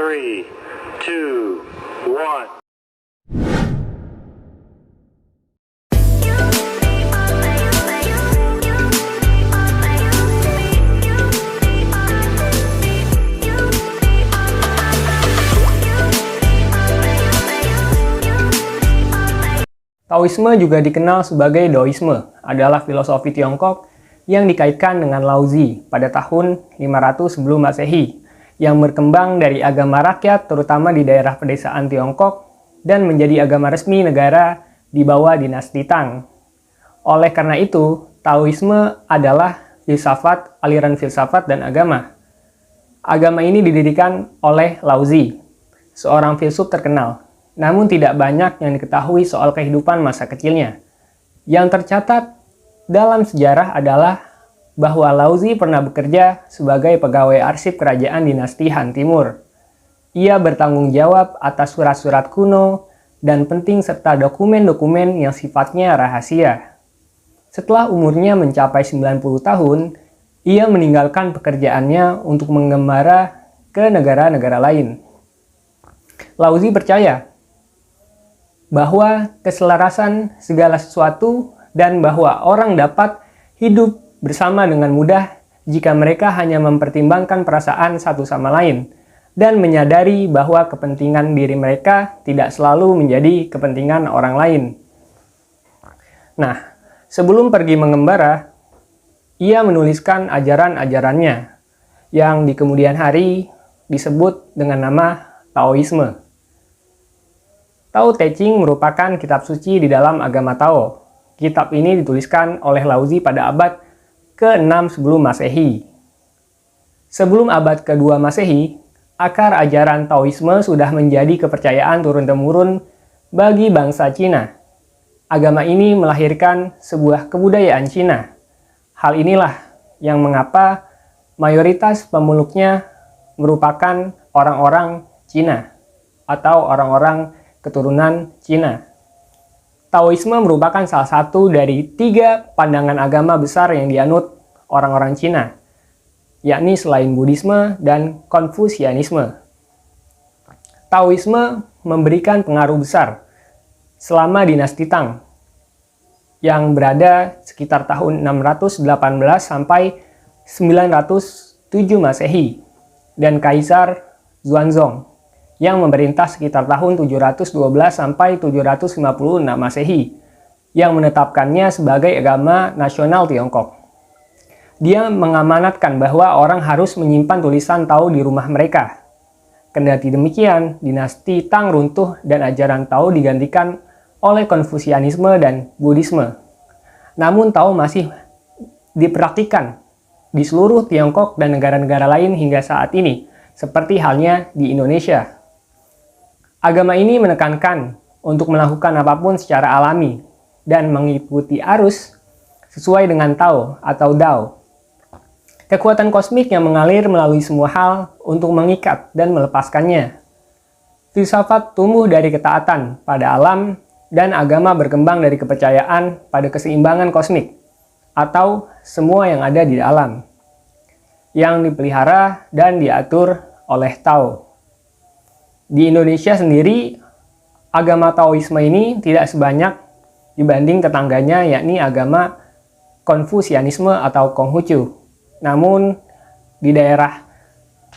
3, 2, 1. Taoisme juga dikenal sebagai Daoisme, adalah filosofi Tiongkok yang dikaitkan dengan Laozi pada tahun 500 sebelum Masehi, yang berkembang dari agama rakyat terutama di daerah pedesaan Tiongkok dan menjadi agama resmi negara di bawah dinasti Tang. Oleh karena itu, Taoisme adalah filsafat, aliran filsafat dan agama. Agama ini didirikan oleh Laozi, seorang filsuf terkenal. Namun tidak banyak yang diketahui soal kehidupan masa kecilnya. Yang tercatat dalam sejarah adalah bahwa Laozi pernah bekerja sebagai pegawai arsip kerajaan dinasti Han Timur. Ia bertanggung jawab atas surat-surat kuno dan penting serta dokumen-dokumen yang sifatnya rahasia. Setelah umurnya mencapai 90 tahun, ia meninggalkan pekerjaannya untuk mengembara ke negara-negara lain. Laozi percaya bahwa keselarasan segala sesuatu dan bahwa orang dapat hidup bersama dengan mudah jika mereka hanya mempertimbangkan perasaan satu sama lain dan menyadari bahwa kepentingan diri mereka tidak selalu menjadi kepentingan orang lain. Nah, sebelum pergi mengembara, ia menuliskan ajaran-ajarannya yang di kemudian hari disebut dengan nama Taoisme. Tao Te Ching merupakan kitab suci di dalam agama Tao. Kitab ini dituliskan oleh Laozi pada abad ke-6 sebelum Masehi. Sebelum abad ke-2 Masehi, akar ajaran Taoisme sudah menjadi kepercayaan turun-temurun bagi bangsa Cina. Agama ini melahirkan sebuah kebudayaan Cina. Hal inilah yang mengapa mayoritas pemeluknya merupakan orang-orang Cina atau orang-orang keturunan Cina. Taoisme merupakan salah satu dari 3 pandangan agama besar yang dianut orang-orang Cina, yakni selain Buddhisme dan Konfusianisme. Taoisme memberikan pengaruh besar selama dinasti Tang, yang berada sekitar tahun 618 sampai 907 Masehi, dan Kaisar Xuanzong yang memerintah sekitar tahun 712 sampai 756 Masehi, yang menetapkannya sebagai agama nasional Tiongkok. Dia mengamanatkan bahwa orang harus menyimpan tulisan Tao di rumah mereka. Kendati demikian, dinasti Tang runtuh dan ajaran Tao digantikan oleh Konfusianisme dan Buddhisme. Namun Tao masih dipraktikkan di seluruh Tiongkok dan negara-negara lain hingga saat ini, seperti halnya di Indonesia. Agama ini menekankan untuk melakukan apapun secara alami dan mengikuti arus sesuai dengan Tao atau Dao. Kekuatan kosmik yang mengalir melalui semua hal untuk mengikat dan melepaskannya. Filsafat tumbuh dari ketaatan pada alam dan agama berkembang dari kepercayaan pada keseimbangan kosmik atau semua yang ada di alam, yang dipelihara dan diatur oleh Tao. Di Indonesia sendiri, agama Taoisme ini tidak sebanyak dibanding tetangganya, yakni agama Konfusianisme atau Konghucu. Namun, di daerah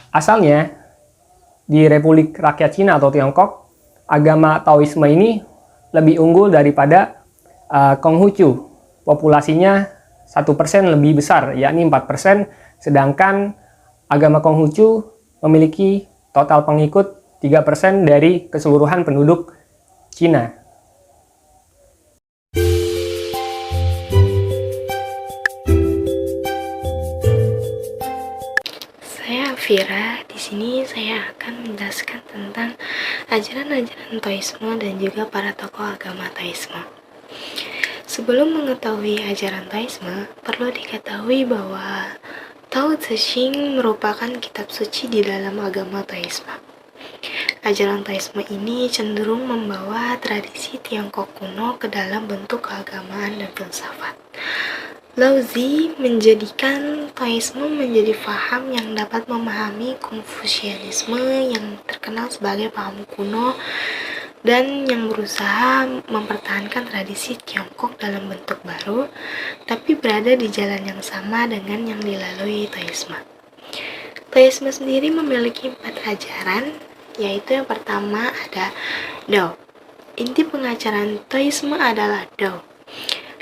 asalnya, di Republik Rakyat Cina atau Tiongkok, agama Taoisme ini lebih unggul daripada Konghucu. Populasinya 1% lebih besar, yakni 4%, sedangkan agama Konghucu memiliki total pengikut 3% dari keseluruhan penduduk Cina. Saya Vira. Di sini saya akan menjelaskan tentang ajaran-ajaran Taoisme dan juga para tokoh agama Taoisme. Sebelum mengetahui ajaran Taoisme, perlu diketahui bahwa Tao Te Ching merupakan kitab suci di dalam agama Taoisme. Ajaran Taoisme ini cenderung membawa tradisi Tiongkok kuno ke dalam bentuk keagamaan dan filsafat. Laozi menjadikan Taoisme menjadi paham yang dapat memahami Konfusianisme yang terkenal sebagai paham kuno dan yang berusaha mempertahankan tradisi Tiongkok dalam bentuk baru, tapi berada di jalan yang sama dengan yang dilalui Taoisme. Taoisme sendiri memiliki 4 ajaran, yaitu yang pertama ada Dao. Inti pengajaran Taoisme adalah Dao,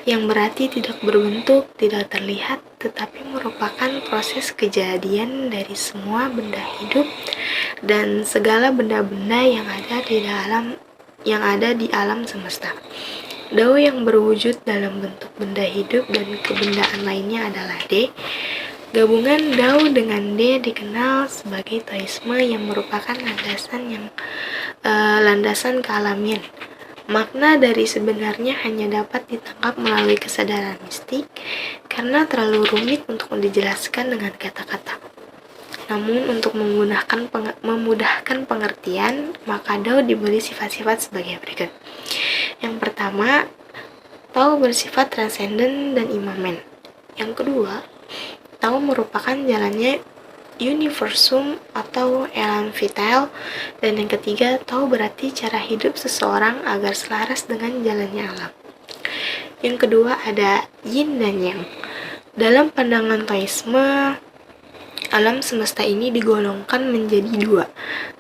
yang berarti tidak berbentuk, tidak terlihat, tetapi merupakan proses kejadian dari semua benda hidup dan segala benda-benda yang ada di alam semesta. Dao yang berwujud dalam bentuk benda hidup dan kebendaan lainnya adalah De. Gabungan Dao dengan De dikenal sebagai Taoisme yang merupakan landasan kealamian. Makna dari sebenarnya hanya dapat ditangkap melalui kesadaran mistik karena terlalu rumit untuk dijelaskan dengan kata-kata. Namun untuk memudahkan pengertian, maka Dao diberi sifat-sifat sebagai berikut. Yang pertama, Tao bersifat transenden dan imamen. Yang kedua, Tao merupakan jalannya universum atau elan vital. Dan yang ketiga, Tao berarti cara hidup seseorang agar selaras dengan jalannya alam. Yang kedua ada Yin dan Yang. Dalam pandangan Taoisme, alam semesta ini digolongkan menjadi 2,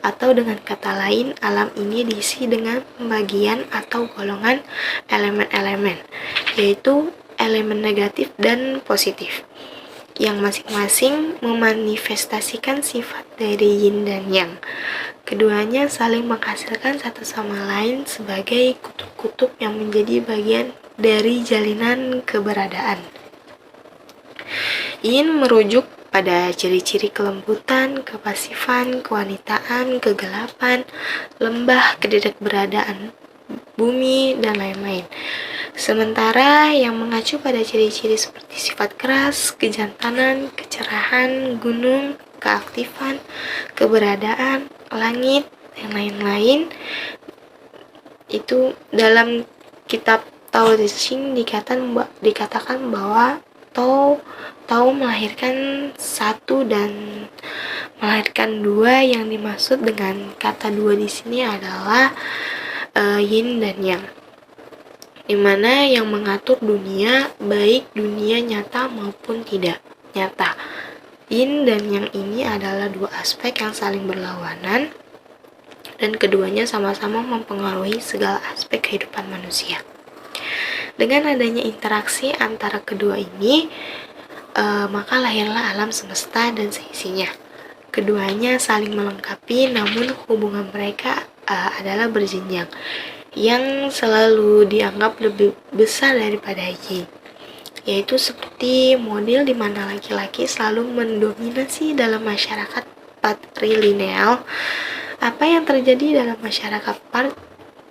atau dengan kata lain, alam ini diisi dengan pembagian atau golongan elemen-elemen, yaitu elemen negatif dan positif, yang masing-masing memanifestasikan sifat dari Yin dan Yang. Keduanya saling menghasilkan satu sama lain sebagai kutub-kutub yang menjadi bagian dari jalinan keberadaan. Yin merujuk pada ciri-ciri kelembutan, kepasifan, kewanitaan, kegelapan, lembah, ketidakberadaan bumi, dan lain-lain. Sementara yang mengacu pada ciri-ciri seperti sifat keras, kejantanan, kecerahan, gunung, keaktifan, keberadaan, langit, dan lain-lain, itu dalam kitab Tao Te Ching dikatakan bahwa Tao melahirkan 1 dan melahirkan 2. Yang dimaksud dengan kata 2 di sini adalah Yin dan Yang, dimana yang mengatur dunia, baik dunia nyata maupun tidak nyata. Yin dan Yang ini adalah 2 aspek yang saling berlawanan dan keduanya sama-sama mempengaruhi segala aspek kehidupan manusia. Dengan adanya interaksi antara kedua ini, maka lahirlah alam semesta dan seisinya. Keduanya saling melengkapi, namun hubungan mereka adalah berjenjang, yang selalu dianggap lebih besar daripada Yin, yaitu seperti model di mana laki-laki selalu mendominasi dalam masyarakat patrilineal. Apa yang terjadi dalam masyarakat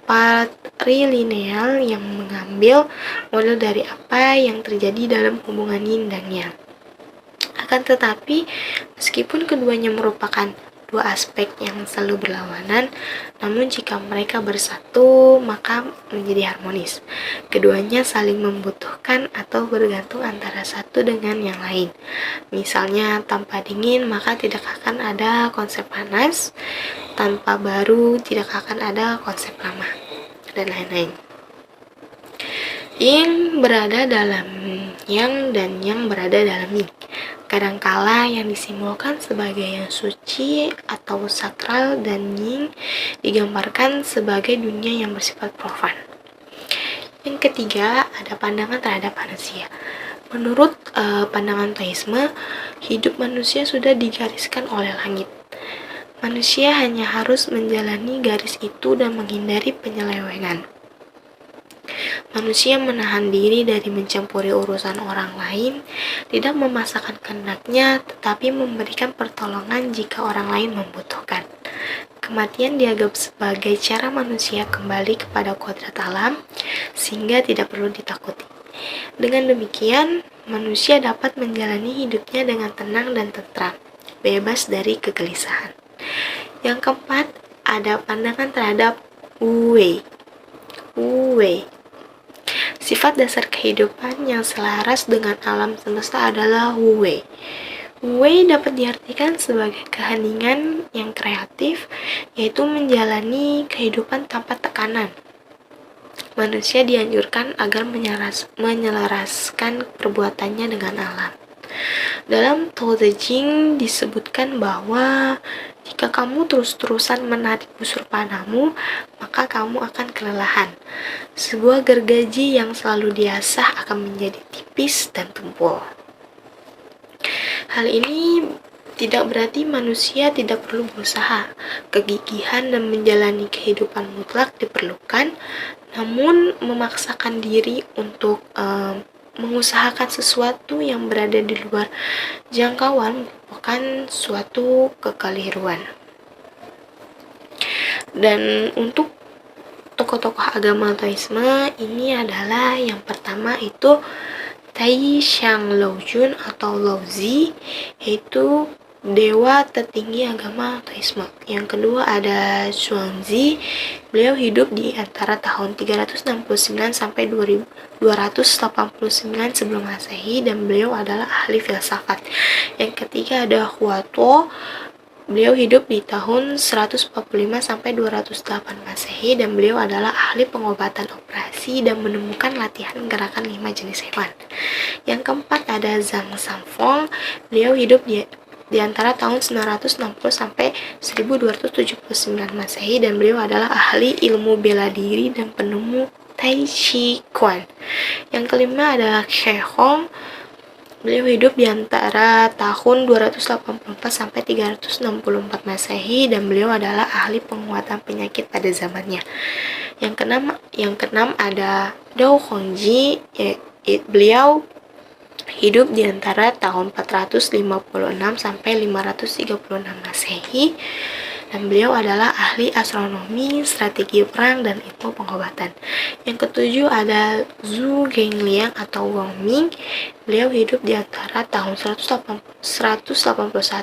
patrilineal yang mengambil model dari apa yang terjadi dalam hubungan Yin dan Yang. Akan tetapi, meskipun keduanya merupakan 2 aspek yang selalu berlawanan, namun jika mereka bersatu, maka menjadi harmonis. Keduanya saling membutuhkan atau bergantung antara satu dengan yang lain. Misalnya, tanpa dingin maka tidak akan ada konsep panas, tanpa baru tidak akan ada konsep lama, dan lain-lain. Yin berada dalam Yang dan Yang berada dalam Yin. Kadangkala yang disimbolkan sebagai yang suci atau sakral dan Yin digambarkan sebagai dunia yang bersifat profan. Yang ketiga, ada pandangan terhadap manusia. Menurut pandangan Taoisme, hidup manusia sudah digariskan oleh langit. Manusia hanya harus menjalani garis itu dan menghindari penyelewengan. Manusia menahan diri dari mencampuri urusan orang lain, tidak memaksakan kehendaknya, tetapi memberikan pertolongan jika orang lain membutuhkan. Kematian dianggap sebagai cara manusia kembali kepada kodrat alam, sehingga tidak perlu ditakuti. Dengan demikian, manusia dapat menjalani hidupnya dengan tenang dan tentram, bebas dari kegelisahan. Yang keempat, ada pandangan terhadap Wu Wei. Sifat dasar kehidupan yang selaras dengan alam semesta adalah Wu-Wei. Wu-Wei dapat diartikan sebagai keheningan yang kreatif, yaitu menjalani kehidupan tanpa tekanan. Manusia dianjurkan agar menyelaraskan perbuatannya dengan alam. Dalam Tao Te Ching disebutkan bahwa jika kamu terus-terusan menarik busur panahmu, maka kamu akan kelelahan. Sebuah gergaji yang selalu diasah akan menjadi tipis dan tumpul. Hal ini tidak berarti manusia tidak perlu berusaha. Kegigihan dan menjalani kehidupan mutlak diperlukan, namun memaksakan diri untuk mengusahakan sesuatu yang berada di luar jangkauan merupakan suatu kekeliruan. Dan untuk tokoh-tokoh agama Taoisme ini adalah yang pertama itu Tai Shang Laojun atau Laozi, yaitu dewa tertinggi agama Taoisme. Yang kedua ada Zhuangzi, beliau hidup di antara tahun 369 sampai 289 sebelum Masehi dan beliau adalah ahli filsafat. Yang ketiga ada Hua Tuo, beliau hidup di tahun 145 sampai 208 Masehi dan beliau adalah ahli pengobatan operasi dan menemukan latihan gerakan 5 jenis hewan. Yang keempat ada Zhang Sanfeng, beliau hidup di antara tahun 960 sampai 1279 Masehi dan beliau adalah ahli ilmu bela diri dan penemu Tai Chi Chuan. Yang kelima adalah Ke Hong, beliau hidup di antara tahun 284 sampai 364 Masehi dan beliau adalah ahli penguatan penyakit pada zamannya. Yang keenam ada Dou Hongji, beliau hidup di antara tahun 456 sampai 536 Masehi dan beliau adalah ahli astronomi, strategi perang dan ilmu pengobatan. Yang ketujuh ada Zhu Gengliang atau Wang Ming, beliau hidup di antara tahun 181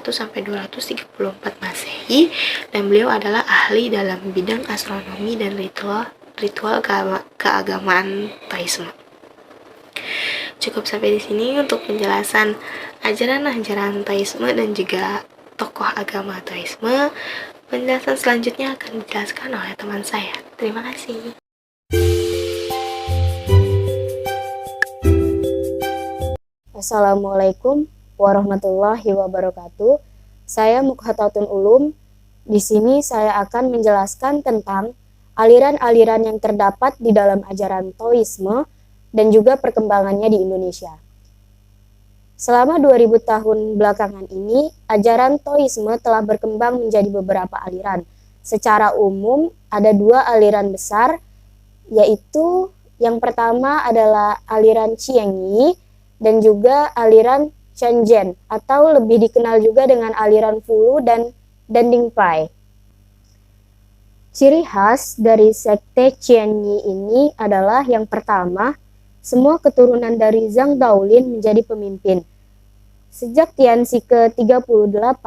sampai 234 Masehi dan beliau adalah ahli dalam bidang astronomi dan ritual keagamaan Taoisme. Cukup sampai di sini untuk penjelasan ajaran-ajaran Taoisme dan juga tokoh agama Taoisme. Penjelasan selanjutnya akan dijelaskan oleh teman saya. Terima kasih. Assalamualaikum warahmatullahi wabarakatuh. Saya Mukhatatun Ulum. Di sini saya akan menjelaskan tentang aliran-aliran yang terdapat di dalam ajaran Taoisme dan juga perkembangannya di Indonesia. Selama 2000 tahun belakangan ini, ajaran Taoisme telah berkembang menjadi beberapa aliran. Secara umum, ada dua aliran besar, yaitu yang pertama adalah aliran Qiangyi dan juga aliran Shenzhen, atau lebih dikenal juga dengan aliran Fulu dan Dingpai. Ciri khas dari sekte Qiangyi ini adalah yang pertama, semua keturunan dari Zhang Daolin menjadi pemimpin. Sejak Tianzi ke-38,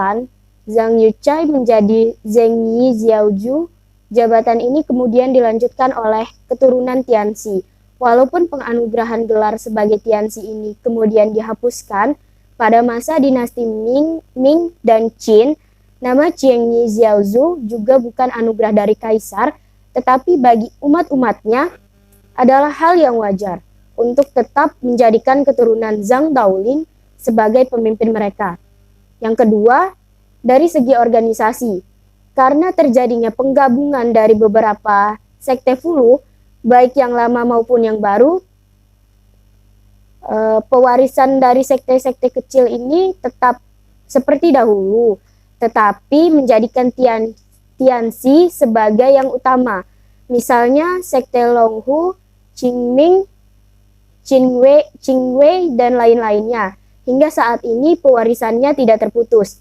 Zhang Yuchai menjadi Zheng Yi Xiaoju. Jabatan ini kemudian dilanjutkan oleh keturunan Tianzi. Walaupun penganugerahan gelar sebagai Tianzi ini kemudian dihapuskan pada masa dinasti Ming dan Qin, nama Zheng Yi Xiaozu juga bukan anugerah dari kaisar, tetapi bagi umat-umatnya adalah hal yang wajar untuk tetap menjadikan keturunan Zhang Daolin sebagai pemimpin mereka. Yang kedua, dari segi organisasi, karena terjadinya penggabungan dari beberapa sekte Fulu, baik yang lama maupun yang baru, pewarisan dari sekte-sekte kecil ini tetap seperti dahulu, tetapi menjadikan Tianzi sebagai yang utama. Misalnya sekte Longhu, Qingming, Qingwei, dan lain-lainnya. Hingga saat ini pewarisannya tidak terputus.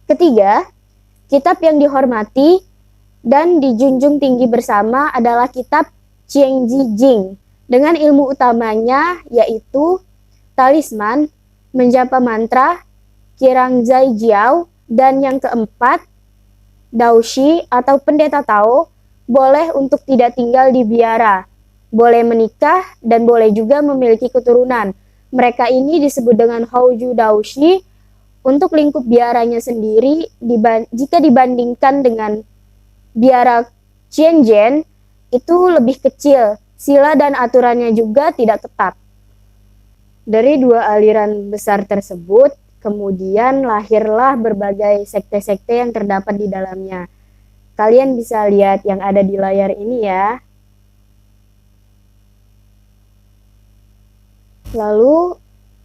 Ketiga, kitab yang dihormati dan dijunjung tinggi bersama adalah kitab Qiangzi Jing dengan ilmu utamanya yaitu talisman, menjapa mantra, Qirangzai Jiao, dan yang keempat, Daoshi atau pendeta Tao boleh untuk tidak tinggal di biara. boleh menikah, dan boleh juga memiliki keturunan. Mereka ini disebut dengan Houju Daoshi. Untuk lingkup biaranya sendiri, jika dibandingkan dengan biara Qianzhen, itu lebih kecil. Sila dan aturannya juga tidak ketat. Dari dua aliran besar tersebut, kemudian lahirlah berbagai sekte-sekte yang terdapat di dalamnya. Kalian bisa lihat yang ada di layar ini ya. Lalu,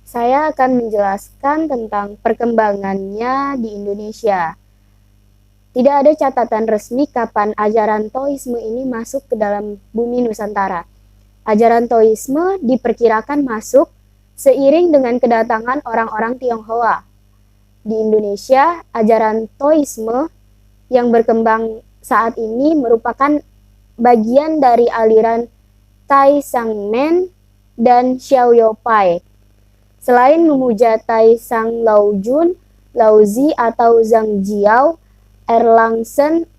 saya akan menjelaskan tentang perkembangannya di Indonesia. Tidak ada catatan resmi kapan ajaran Taoisme ini masuk ke dalam bumi Nusantara. Ajaran Taoisme diperkirakan masuk seiring dengan kedatangan orang-orang Tionghoa. Di Indonesia, ajaran Taoisme yang berkembang saat ini merupakan bagian dari aliran Tai Sang Men dan Xiao Pai. Selain memuja Tai Sang Lao Jun, Lao Zi atau Zhang Jiao, Erlangsen,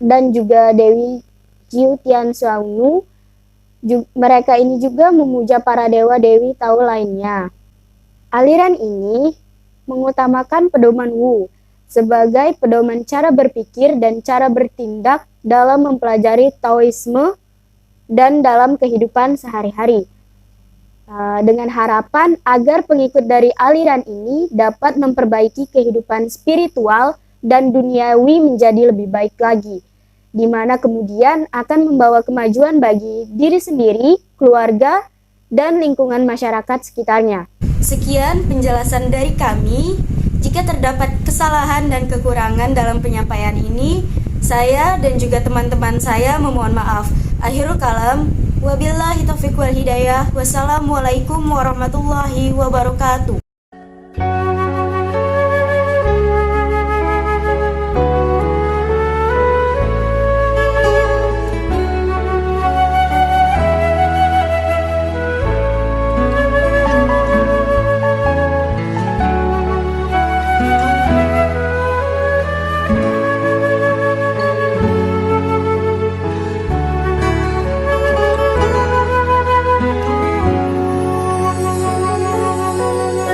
dan juga Dewi Jiu Tian Xuanu, mereka ini juga memuja para dewa-dewi Tao lainnya. Aliran ini mengutamakan pedoman Wu sebagai pedoman cara berpikir dan cara bertindak dalam mempelajari Taoisme dan dalam kehidupan sehari-hari. Dengan harapan agar pengikut dari aliran ini dapat memperbaiki kehidupan spiritual dan duniawi menjadi lebih baik lagi, di mana kemudian akan membawa kemajuan bagi diri sendiri, keluarga, dan lingkungan masyarakat sekitarnya. Sekian penjelasan dari kami. Jika terdapat kesalahan dan kekurangan dalam penyampaian ini, saya dan juga teman-teman saya memohon maaf. Akhirul kalam, wabillahi taufiq wal hidayah. Wassalamualaikum warahmatullahi wabarakatuh.